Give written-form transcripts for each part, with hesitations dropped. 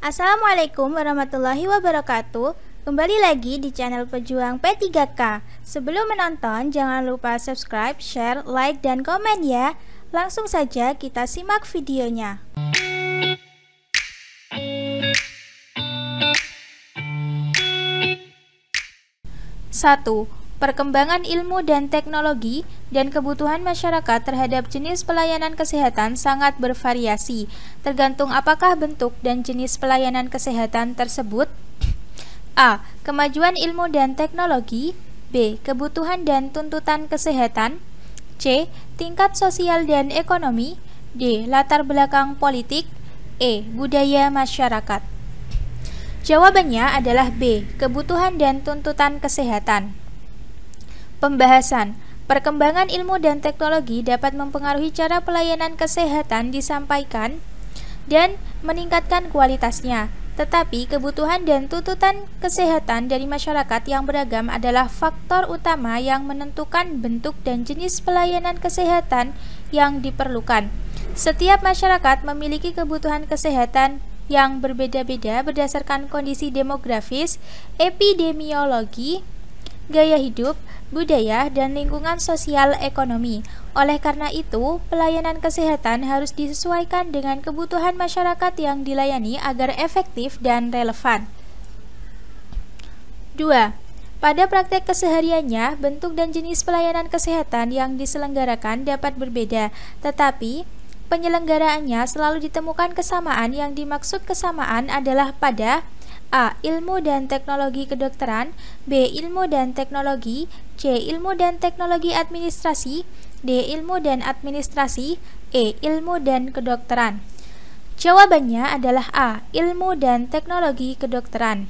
Assalamualaikum warahmatullahi wabarakatuh. Kembali lagi di channel Pejuang P3K. Sebelum menonton, jangan lupa subscribe, share, like, dan komen ya. Langsung saja kita simak videonya. 1. Perkembangan ilmu dan teknologi dan kebutuhan masyarakat terhadap jenis pelayanan kesehatan sangat bervariasi, tergantung apakah bentuk dan jenis pelayanan kesehatan tersebut. A. Kemajuan ilmu dan teknologi. B. Kebutuhan dan tuntutan kesehatan. C. Tingkat sosial dan ekonomi. D. Latar belakang politik. E. Budaya masyarakat. Jawabannya adalah B. Kebutuhan dan tuntutan kesehatan. Pembahasan. Perkembangan ilmu dan teknologi dapat mempengaruhi cara pelayanan kesehatan disampaikan dan meningkatkan kualitasnya. Tetapi kebutuhan dan tuntutan kesehatan dari masyarakat yang beragam adalah faktor utama yang menentukan bentuk dan jenis pelayanan kesehatan yang diperlukan. Setiap masyarakat memiliki kebutuhan kesehatan yang berbeda-beda berdasarkan kondisi demografis, epidemiologi, gaya hidup, budaya, dan lingkungan sosial ekonomi. Oleh karena itu, pelayanan kesehatan harus disesuaikan dengan kebutuhan masyarakat yang dilayani agar efektif dan relevan. 2. Pada praktek kesehariannya, bentuk dan jenis pelayanan kesehatan yang diselenggarakan dapat berbeda, tetapi penyelenggaraannya selalu ditemukan kesamaan. Yang dimaksud kesamaan adalah pada A. Ilmu dan teknologi kedokteran. B. Ilmu dan teknologi. C. Ilmu dan teknologi administrasi. D. Ilmu dan administrasi. E. Ilmu dan kedokteran. Jawabannya adalah A. Ilmu dan teknologi kedokteran.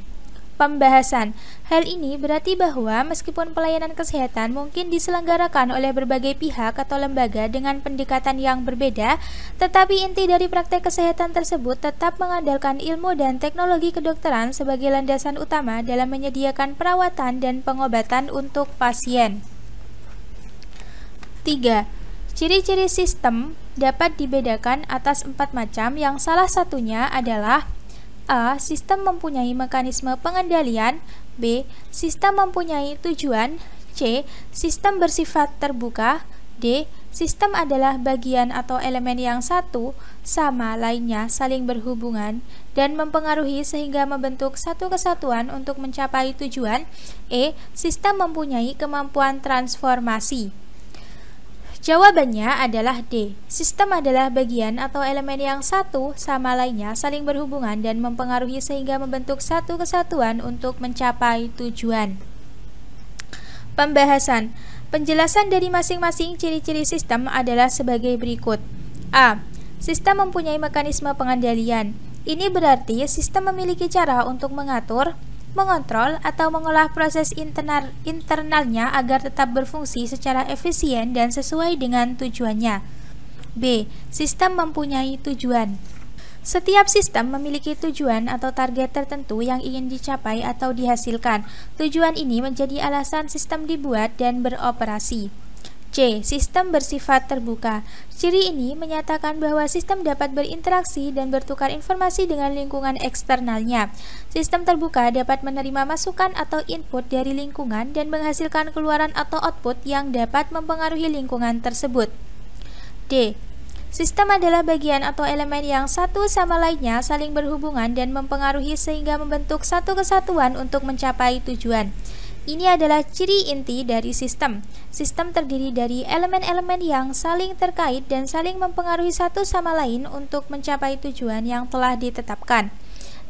Pembahasan. Hal ini berarti bahwa meskipun pelayanan kesehatan mungkin diselenggarakan oleh berbagai pihak atau lembaga dengan pendekatan yang berbeda, tetapi inti dari praktek kesehatan tersebut tetap mengandalkan ilmu dan teknologi kedokteran sebagai landasan utama dalam menyediakan perawatan dan pengobatan untuk pasien. 3. Ciri-ciri sistem dapat dibedakan atas 4 macam, yang salah satunya adalah A. Sistem mempunyai mekanisme pengendalian. B. Sistem mempunyai tujuan. C. Sistem bersifat terbuka. D. Sistem adalah bagian atau elemen yang satu sama lainnya saling berhubungan dan mempengaruhi sehingga membentuk satu kesatuan untuk mencapai tujuan. E. Sistem mempunyai kemampuan transformasi. Jawabannya adalah D. Sistem adalah bagian atau elemen yang satu sama lainnya saling berhubungan dan mempengaruhi sehingga membentuk satu kesatuan untuk mencapai tujuan. Pembahasan. Penjelasan dari masing-masing ciri-ciri sistem adalah sebagai berikut. A. Sistem mempunyai mekanisme pengendalian. Ini berarti sistem memiliki cara untuk mengatur, mengontrol, atau mengolah proses internalnya agar tetap berfungsi secara efisien dan sesuai dengan tujuannya. B. Sistem mempunyai tujuan. Setiap sistem memiliki tujuan atau target tertentu yang ingin dicapai atau dihasilkan. Tujuan ini menjadi alasan sistem dibuat dan beroperasi. C. Sistem bersifat terbuka. Ciri ini menyatakan bahwa sistem dapat berinteraksi dan bertukar informasi dengan lingkungan eksternalnya. Sistem terbuka dapat menerima masukan atau input dari lingkungan dan menghasilkan keluaran atau output yang dapat mempengaruhi lingkungan tersebut. D. Sistem adalah bagian atau elemen yang satu sama lainnya saling berhubungan dan mempengaruhi sehingga membentuk satu kesatuan untuk mencapai tujuan. Ini adalah ciri inti dari sistem. Sistem terdiri dari elemen-elemen yang saling terkait dan saling mempengaruhi satu sama lain untuk mencapai tujuan yang telah ditetapkan.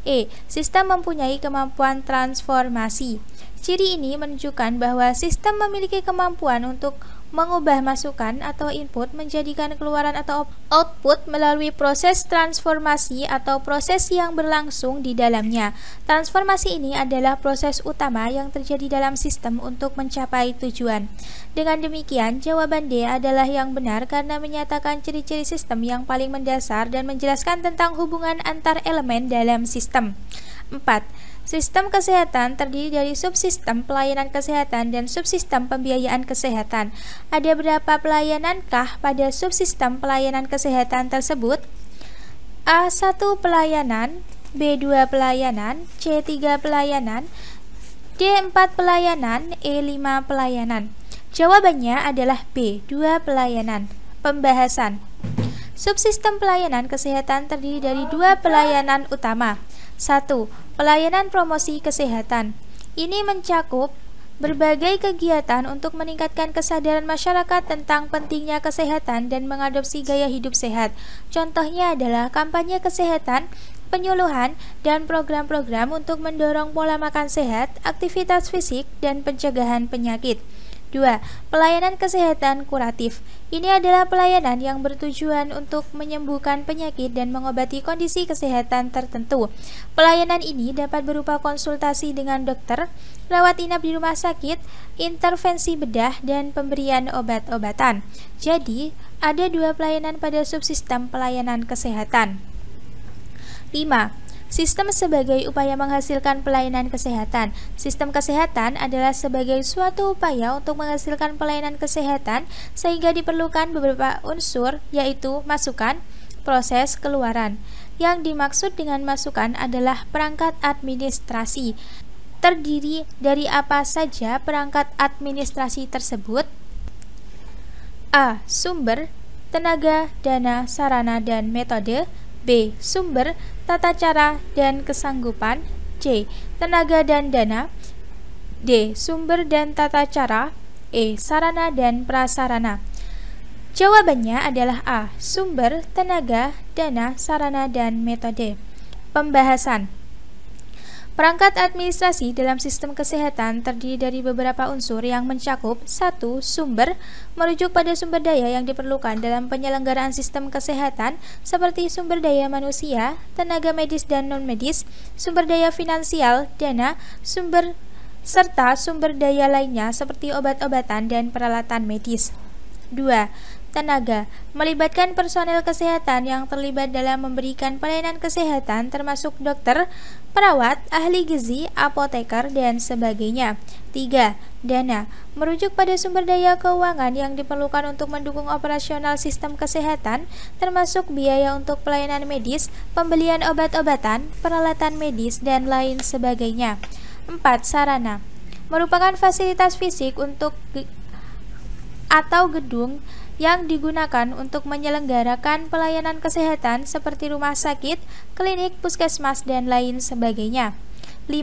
E. Sistem mempunyai kemampuan transformasi. Ciri ini menunjukkan bahwa sistem memiliki kemampuan untuk mengubah masukan atau input menjadikan keluaran atau output melalui proses transformasi atau proses yang berlangsung di dalamnya. Transformasi ini adalah proses utama yang terjadi dalam sistem untuk mencapai tujuan. Dengan demikian, jawaban D adalah yang benar karena menyatakan ciri-ciri sistem yang paling mendasar dan menjelaskan tentang hubungan antar elemen dalam sistem. 4. Sistem kesehatan terdiri dari subsistem pelayanan kesehatan dan subsistem pembiayaan kesehatan. Ada berapa pelayanankah pada subsistem pelayanan kesehatan tersebut? A. 1 pelayanan. B2 pelayanan, C3 pelayanan, D4 pelayanan, E5 pelayanan. Jawabannya adalah B2 pelayanan. Pembahasan. Subsistem pelayanan kesehatan terdiri dari 2 pelayanan utama. 1. Pelayanan promosi kesehatan. Ini mencakup berbagai kegiatan untuk meningkatkan kesadaran masyarakat tentang pentingnya kesehatan dan mengadopsi gaya hidup sehat. Contohnya adalah kampanye kesehatan, penyuluhan, dan program-program untuk mendorong pola makan sehat, aktivitas fisik, dan pencegahan penyakit. 2. Pelayanan kesehatan kuratif. Ini adalah pelayanan yang bertujuan untuk menyembuhkan penyakit dan mengobati kondisi kesehatan tertentu. Pelayanan ini dapat berupa konsultasi dengan dokter, rawat inap di rumah sakit, intervensi bedah, dan pemberian obat-obatan. Jadi, ada 2 pelayanan pada subsistem pelayanan kesehatan. 5. Sistem sebagai upaya menghasilkan pelayanan kesehatan. Sistem kesehatan adalah sebagai suatu upaya untuk menghasilkan pelayanan kesehatan sehingga diperlukan beberapa unsur, yaitu masukan, proses, keluaran. Yang dimaksud dengan masukan adalah perangkat administrasi. Terdiri dari apa saja perangkat administrasi tersebut? A. Sumber, tenaga, dana, sarana, dan metode. B. Sumber, tata cara, dan kesanggupan. C. Tenaga dan dana. D. Sumber dan tata cara. E. Sarana dan prasarana. Jawabannya adalah A. Sumber, tenaga, dana, sarana, dan metode. Pembahasan. Perangkat administrasi dalam sistem kesehatan terdiri dari beberapa unsur yang mencakup 1. Sumber, merujuk pada sumber daya yang diperlukan dalam penyelenggaraan sistem kesehatan seperti sumber daya manusia, tenaga medis dan non-medis, sumber daya finansial, dana, serta sumber daya lainnya seperti obat-obatan dan peralatan medis. 2. Tenaga, melibatkan personel kesehatan yang terlibat dalam memberikan pelayanan kesehatan termasuk dokter, perawat, ahli gizi, apoteker, dan sebagainya. 3. Dana, merujuk pada sumber daya keuangan yang diperlukan untuk mendukung operasional sistem kesehatan, termasuk biaya untuk pelayanan medis, pembelian obat-obatan, peralatan medis, dan lain sebagainya. 4. Sarana, merupakan fasilitas fisik atau gedung yang digunakan untuk menyelenggarakan pelayanan kesehatan seperti rumah sakit, klinik, puskesmas, dan lain sebagainya. 5.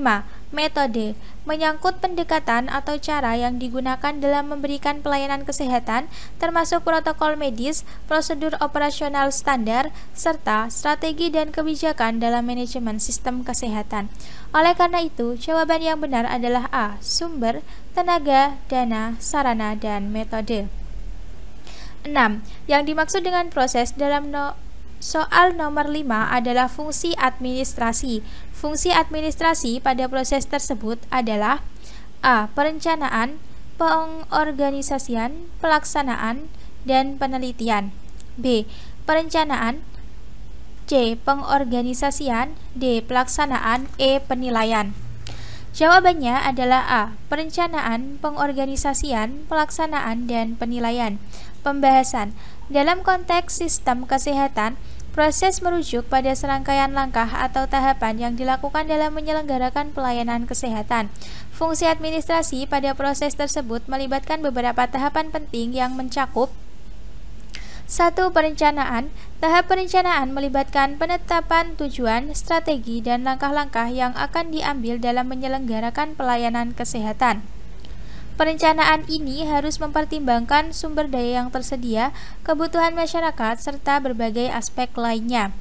Metode, menyangkut pendekatan atau cara yang digunakan dalam memberikan pelayanan kesehatan, termasuk protokol medis, prosedur operasional standar, serta strategi dan kebijakan dalam manajemen sistem kesehatan. Oleh karena itu, jawaban yang benar adalah A. Sumber, tenaga, dana, sarana, dan metode. 6. Yang dimaksud dengan proses dalam soal nomor 5 adalah fungsi administrasi. Fungsi administrasi pada proses tersebut adalah A. Perencanaan, pengorganisasian, pelaksanaan, dan penelitian. B. Perencanaan. C. Pengorganisasian. D. Pelaksanaan. E. Penilaian. Jawabannya adalah A. Perencanaan, pengorganisasian, pelaksanaan, dan penilaian. Pembahasan. Dalam konteks sistem kesehatan, proses merujuk pada serangkaian langkah atau tahapan yang dilakukan dalam menyelenggarakan pelayanan kesehatan. Fungsi administrasi pada proses tersebut melibatkan beberapa tahapan penting yang mencakup 1. Perencanaan. Tahap perencanaan melibatkan penetapan tujuan, strategi, dan langkah-langkah yang akan diambil dalam menyelenggarakan pelayanan kesehatan. Perencanaan ini harus mempertimbangkan sumber daya yang tersedia, kebutuhan masyarakat, serta berbagai aspek lainnya.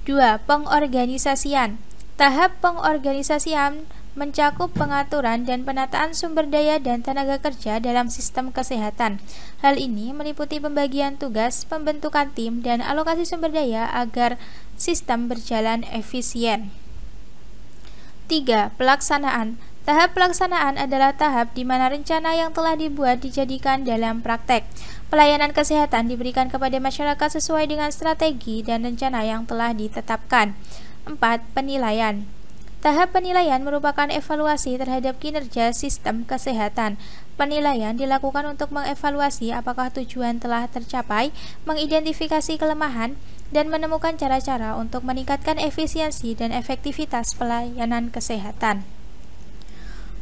2. Pengorganisasian. Tahap pengorganisasian mencakup pengaturan dan penataan sumber daya dan tenaga kerja dalam sistem kesehatan. Hal ini meliputi pembagian tugas, pembentukan tim, dan alokasi sumber daya agar sistem berjalan efisien. 3. Pelaksanaan. Tahap pelaksanaan adalah tahap di mana rencana yang telah dibuat dijadikan dalam praktek. Pelayanan kesehatan diberikan kepada masyarakat sesuai dengan strategi dan rencana yang telah ditetapkan. 4. Penilaian. Tahap penilaian merupakan evaluasi terhadap kinerja sistem kesehatan. Penilaian dilakukan untuk mengevaluasi apakah tujuan telah tercapai, mengidentifikasi kelemahan, dan menemukan cara-cara untuk meningkatkan efisiensi dan efektivitas pelayanan kesehatan.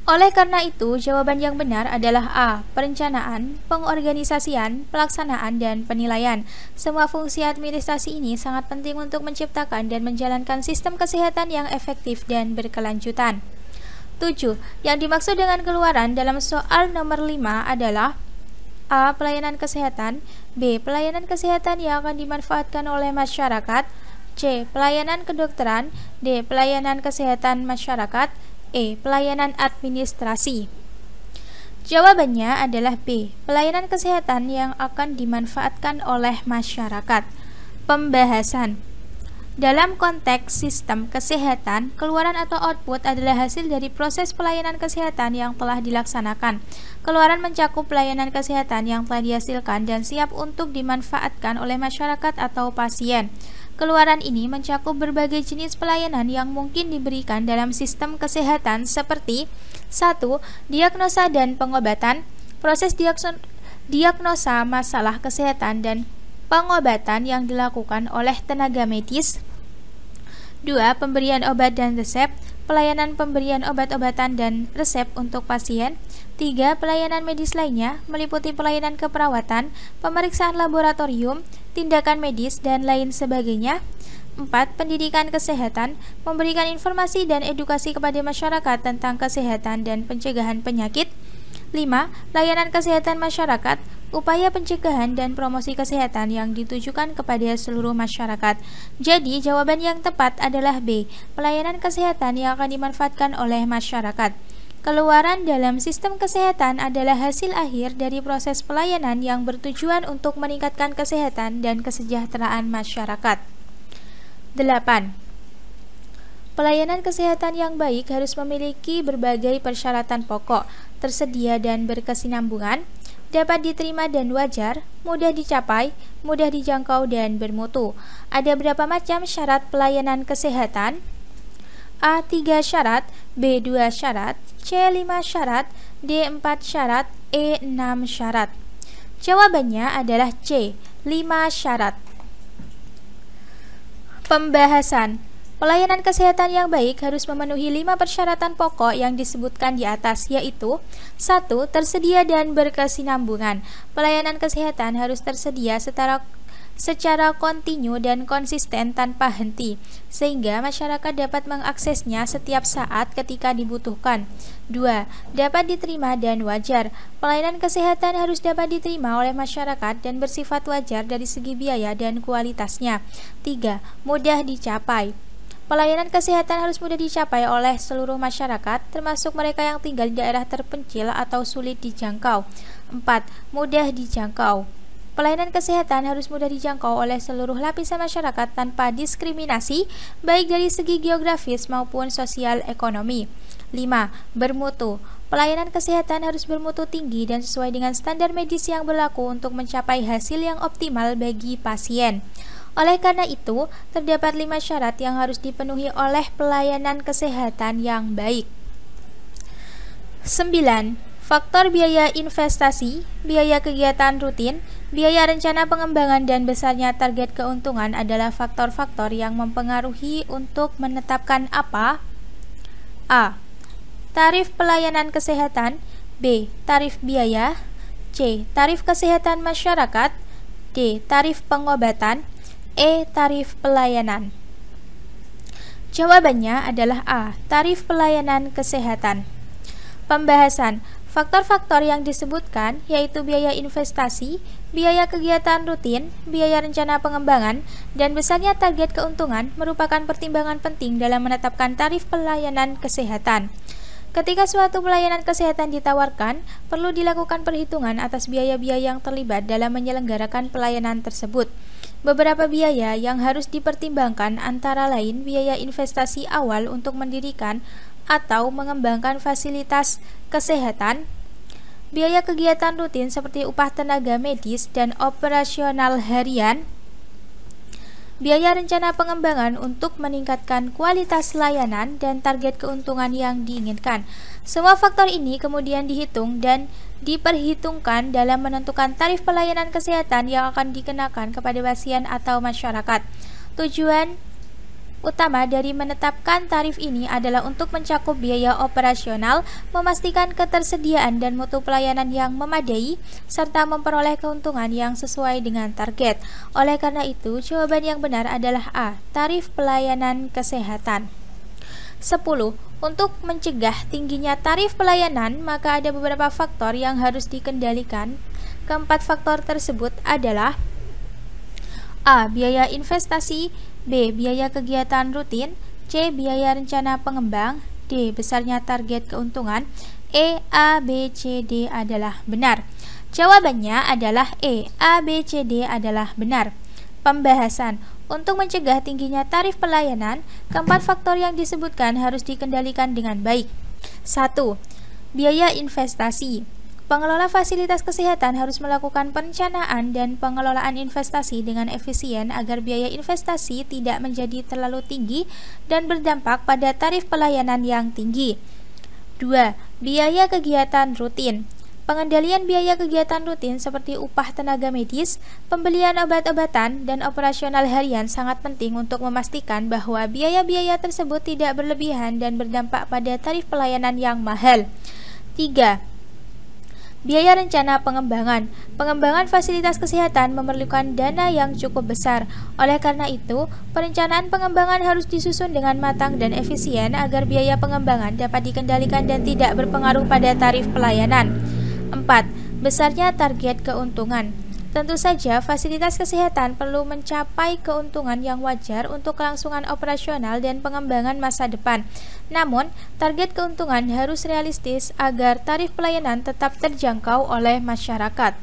Oleh karena itu, jawaban yang benar adalah A. Perencanaan, pengorganisasian, pelaksanaan, dan penilaian. Semua fungsi administrasi ini sangat penting untuk menciptakan dan menjalankan sistem kesehatan yang efektif dan berkelanjutan. 7. Yang dimaksud dengan keluaran dalam soal nomor 5 adalah A. Pelayanan kesehatan, B. Pelayanan kesehatan yang akan dimanfaatkan oleh masyarakat, C. Pelayanan kedokteran, D. Pelayanan kesehatan masyarakat, E. Pelayanan administrasi. Jawabannya adalah B. Pelayanan kesehatan yang akan dimanfaatkan oleh masyarakat. Pembahasan. Dalam konteks sistem kesehatan, keluaran atau output adalah hasil dari proses pelayanan kesehatan yang telah dilaksanakan. Keluaran mencakup pelayanan kesehatan yang telah dihasilkan dan siap untuk dimanfaatkan oleh masyarakat atau pasien. Keluaran ini mencakup berbagai jenis pelayanan yang mungkin diberikan dalam sistem kesehatan seperti 1. Diagnosa dan pengobatan, proses diagnosa masalah kesehatan dan pengobatan yang dilakukan oleh tenaga medis. 2. Pemberian obat dan resep, pelayanan pemberian obat-obatan dan resep untuk pasien. 3. Pelayanan medis lainnya meliputi pelayanan keperawatan, pemeriksaan laboratorium, tindakan medis, dan lain sebagainya. 4. Pendidikan kesehatan, memberikan informasi dan edukasi kepada masyarakat tentang kesehatan dan pencegahan penyakit. 5. Layanan kesehatan masyarakat, upaya pencegahan dan promosi kesehatan yang ditujukan kepada seluruh masyarakat. Jadi, jawaban yang tepat adalah B. Pelayanan kesehatan yang akan dimanfaatkan oleh masyarakat. Keluaran dalam sistem kesehatan adalah hasil akhir dari proses pelayanan yang bertujuan untuk meningkatkan kesehatan dan kesejahteraan masyarakat. 8. Pelayanan kesehatan yang baik harus memiliki berbagai persyaratan pokok, tersedia dan berkesinambungan, dapat diterima dan wajar, mudah dicapai, mudah dijangkau, dan bermutu. Ada berapa macam syarat pelayanan kesehatan? A. 3 syarat, B. 2 syarat, C. 5 syarat, D. 4 syarat, E. 6 syarat. Jawabannya adalah C. 5 syarat. Pembahasan. Pelayanan kesehatan yang baik harus memenuhi 5 persyaratan pokok yang disebutkan di atas, yaitu 1. Tersedia dan berkesinambungan. Pelayanan kesehatan harus tersedia secara kontinu dan konsisten tanpa henti, sehingga masyarakat dapat mengaksesnya setiap saat ketika dibutuhkan. 2. Dapat diterima dan wajar. Pelayanan kesehatan harus dapat diterima oleh masyarakat dan bersifat wajar dari segi biaya dan kualitasnya. 3. Mudah dicapai. Pelayanan kesehatan harus mudah dicapai oleh seluruh masyarakat, termasuk mereka yang tinggal di daerah terpencil atau sulit dijangkau. 4. Mudah dijangkau. Pelayanan kesehatan harus mudah dijangkau oleh seluruh lapisan masyarakat tanpa diskriminasi, baik dari segi geografis maupun sosial ekonomi. 5. Bermutu. Pelayanan kesehatan harus bermutu tinggi dan sesuai dengan standar medis yang berlaku untuk mencapai hasil yang optimal bagi pasien. Oleh karena itu, terdapat 5 syarat yang harus dipenuhi oleh pelayanan kesehatan yang baik. 9. Faktor biaya investasi, biaya kegiatan rutin, biaya rencana pengembangan, dan besarnya target keuntungan adalah faktor-faktor yang mempengaruhi untuk menetapkan apa? A. Tarif pelayanan kesehatan, B. Tarif biaya, C. Tarif kesehatan masyarakat, D. Tarif pengobatan, E. Tarif pelayanan. Jawabannya adalah A. Tarif pelayanan kesehatan. Pembahasan. Faktor-faktor yang disebutkan yaitu biaya investasi, biaya kegiatan rutin, biaya rencana pengembangan, dan besarnya target keuntungan merupakan pertimbangan penting dalam menetapkan tarif pelayanan kesehatan. Ketika suatu pelayanan kesehatan ditawarkan, perlu dilakukan perhitungan atas biaya-biaya yang terlibat dalam menyelenggarakan pelayanan tersebut. Beberapa biaya yang harus dipertimbangkan antara lain biaya investasi awal untuk mendirikan atau mengembangkan fasilitas kesehatan, biaya kegiatan rutin seperti upah tenaga medis dan operasional harian, biaya rencana pengembangan untuk meningkatkan kualitas layanan dan target keuntungan yang diinginkan. Semua faktor ini kemudian dihitung dan diperhitungkan dalam menentukan tarif pelayanan kesehatan yang akan dikenakan kepada pasien atau masyarakat. Tujuan utama dari menetapkan tarif ini adalah untuk mencakup biaya operasional, memastikan ketersediaan dan mutu pelayanan yang memadai, serta memperoleh keuntungan yang sesuai dengan target. Oleh karena itu, jawaban yang benar adalah A. Tarif pelayanan kesehatan. 10. Untuk mencegah tingginya tarif pelayanan, maka ada beberapa faktor yang harus dikendalikan. Keempat faktor tersebut adalah A. Biaya investasi, B. Biaya kegiatan rutin, C. Biaya rencana pengembang, D. Besarnya target keuntungan, E. A, B, C, D adalah benar. Jawabannya adalah E. A, B, C, D adalah benar. Pembahasan. Untuk mencegah tingginya tarif pelayanan, keempat faktor yang disebutkan harus dikendalikan dengan baik. 1. Biaya investasi. Pengelola fasilitas kesehatan harus melakukan perencanaan dan pengelolaan investasi dengan efisien agar biaya investasi tidak menjadi terlalu tinggi dan berdampak pada tarif pelayanan yang tinggi. 2. Biaya kegiatan rutin. Pengendalian biaya kegiatan rutin seperti upah tenaga medis, pembelian obat-obatan, dan operasional harian sangat penting untuk memastikan bahwa biaya-biaya tersebut tidak berlebihan dan berdampak pada tarif pelayanan yang mahal. 3. Biaya rencana pengembangan. Pengembangan fasilitas kesehatan memerlukan dana yang cukup besar. Oleh karena itu, perencanaan pengembangan harus disusun dengan matang dan efisien agar biaya pengembangan dapat dikendalikan dan tidak berpengaruh pada tarif pelayanan. 4. Besarnya target keuntungan. Tentu saja, fasilitas kesehatan perlu mencapai keuntungan yang wajar untuk kelangsungan operasional dan pengembangan masa depan. Namun, target keuntungan harus realistis agar tarif pelayanan tetap terjangkau oleh masyarakat.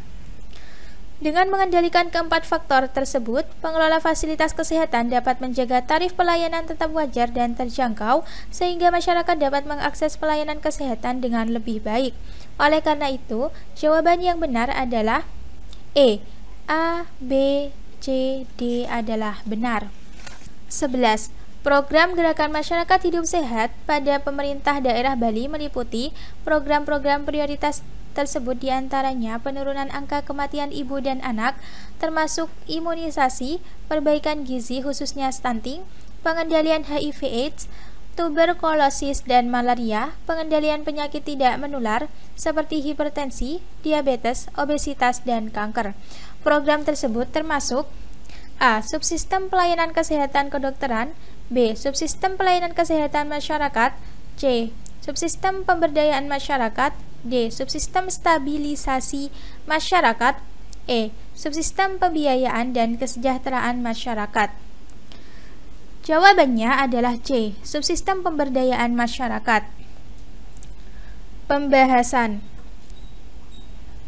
Dengan mengendalikan keempat faktor tersebut, pengelola fasilitas kesehatan dapat menjaga tarif pelayanan tetap wajar dan terjangkau, sehingga masyarakat dapat mengakses pelayanan kesehatan dengan lebih baik. Oleh karena itu, jawaban yang benar adalah E. A, B, C, D adalah benar. 11. Program Gerakan Masyarakat Hidup Sehat pada pemerintah daerah Bali meliputi program-program prioritas tersebut, diantaranya penurunan angka kematian ibu dan anak, termasuk imunisasi, perbaikan gizi khususnya stunting, pengendalian HIV/AIDS, tuberkulosis dan malaria, pengendalian penyakit tidak menular seperti hipertensi, diabetes, obesitas, dan kanker. Program tersebut termasuk A. Subsistem pelayanan kesehatan kedokteran, B. Subsistem pelayanan kesehatan masyarakat, C. Subsistem pemberdayaan masyarakat, D. Subsistem stabilisasi masyarakat, E. Subsistem pembiayaan dan kesejahteraan masyarakat. Jawabannya adalah C. Subsistem pemberdayaan masyarakat. Pembahasan.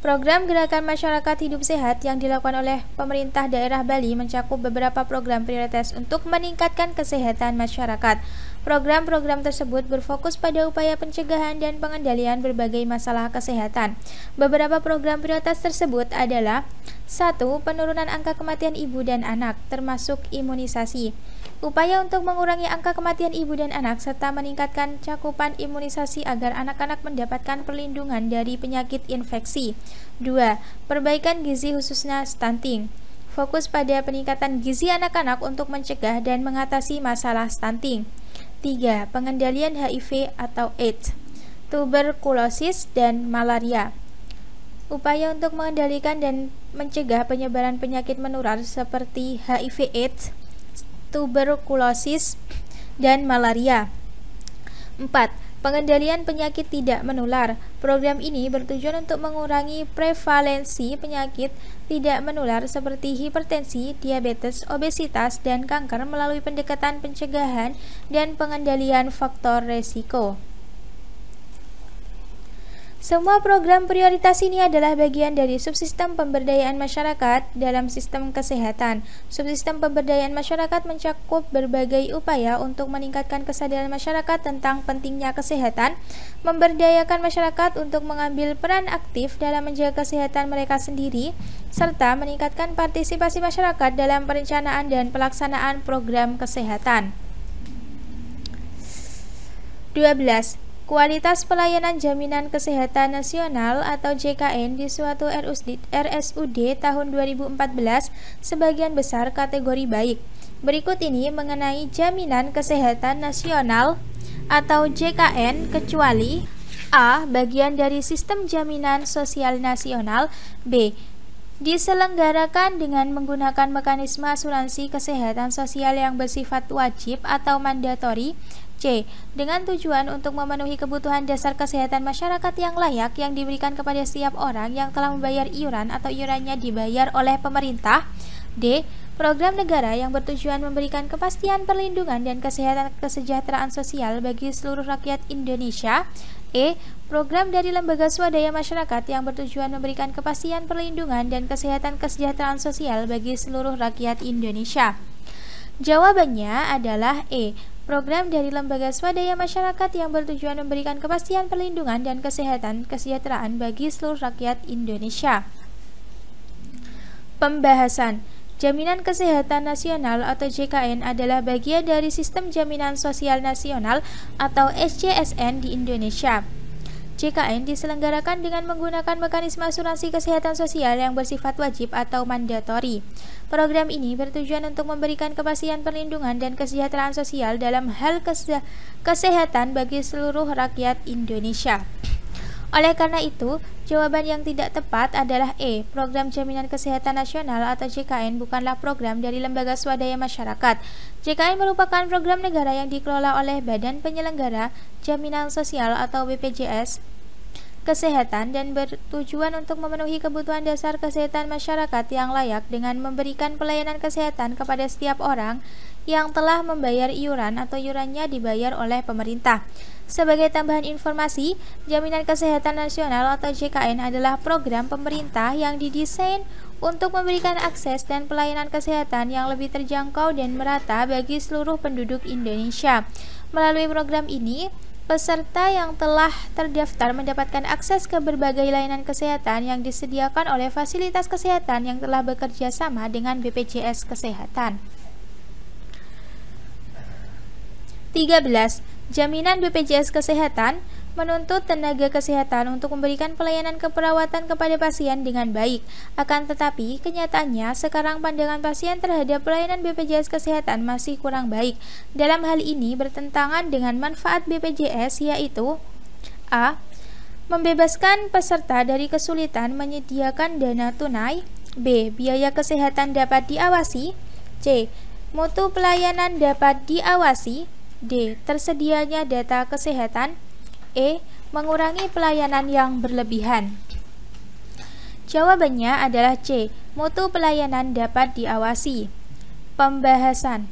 Program Gerakan Masyarakat Hidup Sehat yang dilakukan oleh pemerintah daerah Bali mencakup beberapa program prioritas untuk meningkatkan kesehatan masyarakat. Program-program tersebut berfokus pada upaya pencegahan dan pengendalian berbagai masalah kesehatan. Beberapa program prioritas tersebut adalah 1. Penurunan angka kematian ibu dan anak, termasuk imunisasi. Upaya untuk mengurangi angka kematian ibu dan anak serta meningkatkan cakupan imunisasi agar anak-anak mendapatkan perlindungan dari penyakit infeksi. 2. Perbaikan gizi khususnya stunting. Fokus pada peningkatan gizi anak-anak untuk mencegah dan mengatasi masalah stunting. 3. Pengendalian HIV atau AIDS, tuberkulosis, dan malaria. Upaya untuk mengendalikan dan mencegah penyebaran penyakit menular seperti HIV/AIDS, tuberkulosis, dan malaria. 4. Pengendalian penyakit tidak menular. Program ini bertujuan untuk mengurangi prevalensi penyakit tidak menular seperti hipertensi, diabetes, obesitas, dan kanker melalui pendekatan pencegahan dan pengendalian faktor resiko. Semua program prioritas ini adalah bagian dari subsistem pemberdayaan masyarakat dalam sistem kesehatan. Subsistem pemberdayaan masyarakat mencakup berbagai upaya untuk meningkatkan kesadaran masyarakat tentang pentingnya kesehatan, memberdayakan masyarakat untuk mengambil peran aktif dalam menjaga kesehatan mereka sendiri, serta meningkatkan partisipasi masyarakat dalam perencanaan dan pelaksanaan program kesehatan. 12. Kualitas pelayanan jaminan kesehatan nasional atau JKN di suatu RSUD tahun 2014 sebagian besar kategori baik. Berikut ini mengenai jaminan kesehatan nasional atau JKN kecuali A. Bagian dari sistem jaminan sosial nasional, B. Diselenggarakan dengan menggunakan mekanisme asuransi kesehatan sosial yang bersifat wajib atau mandatori, C. Dengan tujuan untuk memenuhi kebutuhan dasar kesehatan masyarakat yang layak yang diberikan kepada setiap orang yang telah membayar iuran atau iurannya dibayar oleh pemerintah, D. Program negara yang bertujuan memberikan kepastian perlindungan dan kesejahteraan sosial bagi seluruh rakyat Indonesia, E. Program dari lembaga swadaya masyarakat yang bertujuan memberikan kepastian perlindungan dan kesejahteraan sosial bagi seluruh rakyat Indonesia. Jawabannya adalah E. Program dari lembaga swadaya masyarakat yang bertujuan memberikan kepastian perlindungan dan kesejahteraan bagi seluruh rakyat Indonesia. Pembahasan. Jaminan Kesehatan Nasional atau JKN adalah bagian dari Sistem Jaminan Sosial Nasional atau SJSN di Indonesia. JKN diselenggarakan dengan menggunakan mekanisme asuransi kesehatan sosial yang bersifat wajib atau mandatori. Program ini bertujuan untuk memberikan kepastian perlindungan dan kesejahteraan sosial dalam hal kesehatan bagi seluruh rakyat Indonesia. Oleh karena itu, jawaban yang tidak tepat adalah E. Program Jaminan Kesehatan Nasional atau JKN bukanlah program dari lembaga swadaya masyarakat. JKN merupakan program negara yang dikelola oleh Badan Penyelenggara Jaminan Sosial atau BPJS Kesehatan dan bertujuan untuk memenuhi kebutuhan dasar kesehatan masyarakat yang layak dengan memberikan pelayanan kesehatan kepada setiap orang yang telah membayar iuran atau iurannya dibayar oleh pemerintah. Sebagai tambahan informasi, Jaminan Kesehatan Nasional atau JKN adalah program pemerintah yang didesain untuk memberikan akses dan pelayanan kesehatan yang lebih terjangkau dan merata bagi seluruh penduduk Indonesia. Melalui program ini, peserta yang telah terdaftar mendapatkan akses ke berbagai layanan kesehatan yang disediakan oleh fasilitas kesehatan yang telah bekerja sama dengan BPJS Kesehatan. 13. Jaminan BPJS Kesehatan menuntut tenaga kesehatan untuk memberikan pelayanan keperawatan kepada pasien dengan baik. Akan tetapi, kenyataannya sekarang pandangan pasien terhadap pelayanan BPJS Kesehatan masih kurang baik. Dalam hal ini bertentangan dengan manfaat BPJS, yaitu A. Membebaskan peserta dari kesulitan menyediakan dana tunai, B. Biaya kesehatan dapat diawasi, C. Mutu pelayanan dapat diawasi, D. Tersedianya data kesehatan, E. Mengurangi pelayanan yang berlebihan. Jawabannya adalah C. Mutu pelayanan dapat diawasi. Pembahasan.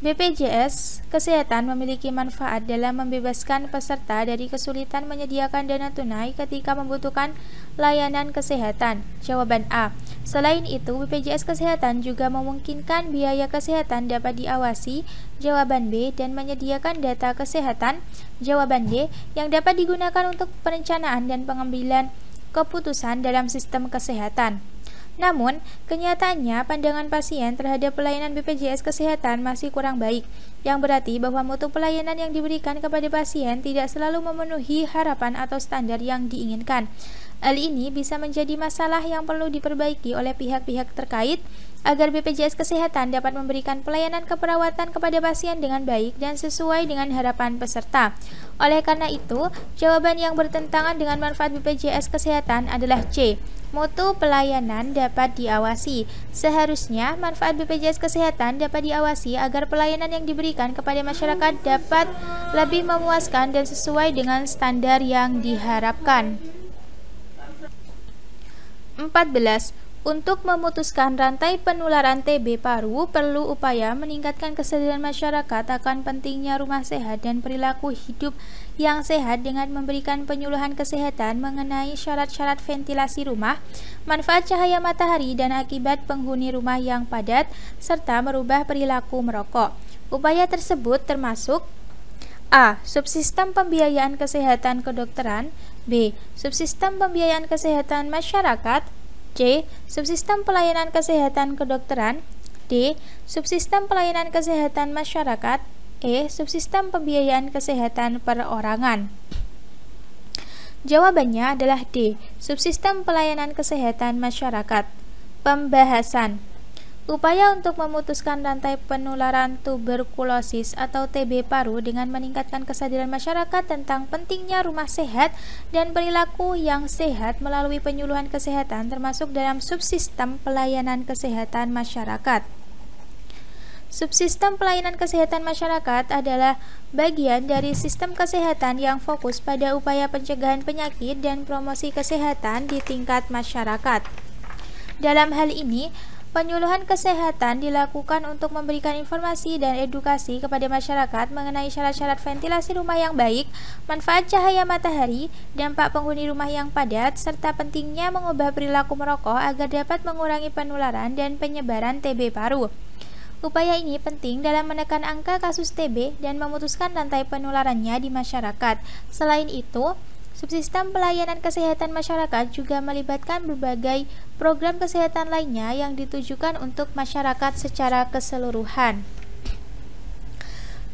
BPJS Kesehatan memiliki manfaat dalam membebaskan peserta dari kesulitan menyediakan dana tunai ketika membutuhkan layanan kesehatan. Jawaban A. Selain itu, BPJS Kesehatan juga memungkinkan biaya kesehatan dapat diawasi. Jawaban B. Dan menyediakan data kesehatan. Jawaban D. Yang dapat digunakan untuk perencanaan dan pengambilan keputusan dalam sistem kesehatan. Namun, kenyataannya pandangan pasien terhadap pelayanan BPJS Kesehatan masih kurang baik, yang berarti bahwa mutu pelayanan yang diberikan kepada pasien tidak selalu memenuhi harapan atau standar yang diinginkan. Hal ini bisa menjadi masalah yang perlu diperbaiki oleh pihak-pihak terkait agar BPJS Kesehatan dapat memberikan pelayanan keperawatan kepada pasien dengan baik dan sesuai dengan harapan peserta. Oleh karena itu, jawaban yang bertentangan dengan manfaat BPJS Kesehatan adalah C. Mutu pelayanan dapat diawasi. Seharusnya manfaat BPJS Kesehatan dapat diawasi agar pelayanan yang diberikan kepada masyarakat dapat lebih memuaskan dan sesuai dengan standar yang diharapkan. 14. Untuk memutuskan rantai penularan TB paru, perlu upaya meningkatkan kesadaran masyarakat akan pentingnya rumah sehat dan perilaku hidup yang sehat dengan memberikan penyuluhan kesehatan mengenai syarat-syarat ventilasi rumah, manfaat cahaya matahari dan akibat penghuni rumah yang padat, serta merubah perilaku merokok. Upaya tersebut termasuk A. Subsistem pembiayaan kesehatan kedokteran, B. Subsistem pembiayaan kesehatan masyarakat, C. Subsistem pelayanan kesehatan kedokteran, D. Subsistem pelayanan kesehatan masyarakat, E. Subsistem pembiayaan kesehatan perorangan. Jawabannya adalah D. Subsistem pelayanan kesehatan masyarakat. Pembahasan. Upaya untuk memutuskan rantai penularan tuberkulosis atau TB paru dengan meningkatkan kesadaran masyarakat tentang pentingnya rumah sehat dan perilaku yang sehat melalui penyuluhan kesehatan termasuk dalam subsistem pelayanan kesehatan masyarakat. Subsistem pelayanan kesehatan masyarakat adalah bagian dari sistem kesehatan yang fokus pada upaya pencegahan penyakit dan promosi kesehatan di tingkat masyarakat. Dalam hal ini, penyuluhan kesehatan dilakukan untuk memberikan informasi dan edukasi kepada masyarakat mengenai syarat-syarat ventilasi rumah yang baik, manfaat cahaya matahari, dampak penghuni rumah yang padat, serta pentingnya mengubah perilaku merokok agar dapat mengurangi penularan dan penyebaran TB paru. Upaya ini penting dalam menekan angka kasus TB dan memutuskan rantai penularannya di masyarakat. Selain itu, subsistem pelayanan kesehatan masyarakat juga melibatkan berbagai program kesehatan lainnya yang ditujukan untuk masyarakat secara keseluruhan.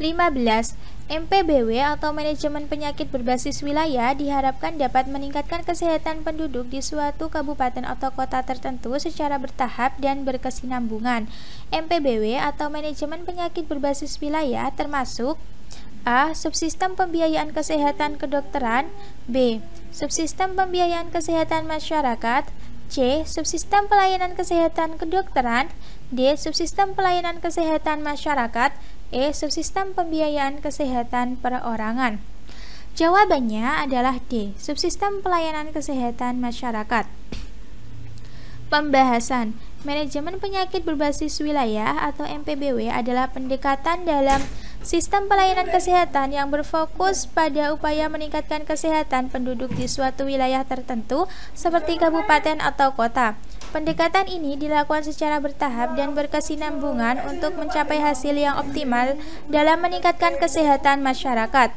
15. MPBW atau Manajemen Penyakit Berbasis Wilayah diharapkan dapat meningkatkan kesehatan penduduk di suatu kabupaten atau kota tertentu secara bertahap dan berkesinambungan. MPBW atau Manajemen Penyakit Berbasis Wilayah termasuk A. Subsistem pembiayaan kesehatan kedokteran, B. Subsistem pembiayaan kesehatan masyarakat, C. Subsistem pelayanan kesehatan kedokteran, D. Subsistem pelayanan kesehatan masyarakat, E. Subsistem pembiayaan kesehatan perorangan. Jawabannya adalah D. Subsistem pelayanan kesehatan masyarakat. Pembahasan. Manajemen penyakit berbasis wilayah atau MPBW adalah pendekatan dalam sistem pelayanan kesehatan yang berfokus pada upaya meningkatkan kesehatan penduduk di suatu wilayah tertentu seperti kabupaten atau kota. Pendekatan ini dilakukan secara bertahap dan berkesinambungan untuk mencapai hasil yang optimal dalam meningkatkan kesehatan masyarakat.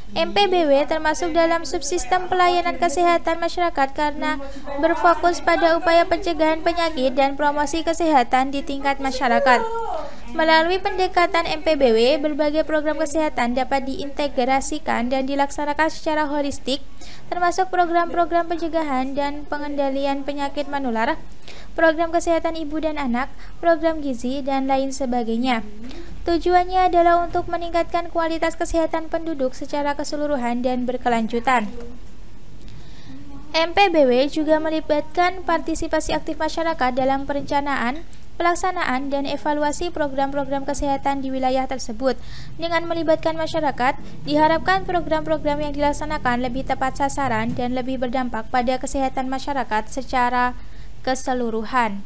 MPBW termasuk dalam subsistem pelayanan kesehatan masyarakat karena berfokus pada upaya pencegahan penyakit dan promosi kesehatan di tingkat masyarakat. Melalui pendekatan MPBW, berbagai program kesehatan dapat diintegrasikan dan dilaksanakan secara holistik, termasuk program-program pencegahan dan pengendalian penyakit menular, program kesehatan ibu dan anak, program gizi, dan lain sebagainya. Tujuannya adalah untuk meningkatkan kualitas kesehatan penduduk secara keseluruhan dan berkelanjutan. MPBW juga melibatkan partisipasi aktif masyarakat dalam perencanaan, pelaksanaan, dan evaluasi program-program kesehatan di wilayah tersebut. Dengan melibatkan masyarakat, diharapkan program-program yang dilaksanakan lebih tepat sasaran dan lebih berdampak pada kesehatan masyarakat secara keseluruhan.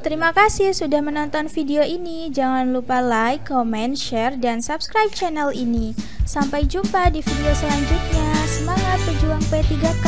Terima kasih sudah menonton video ini. Jangan lupa like, comment, share, dan subscribe channel ini. Sampai jumpa di video selanjutnya. Semangat berjuang P3K!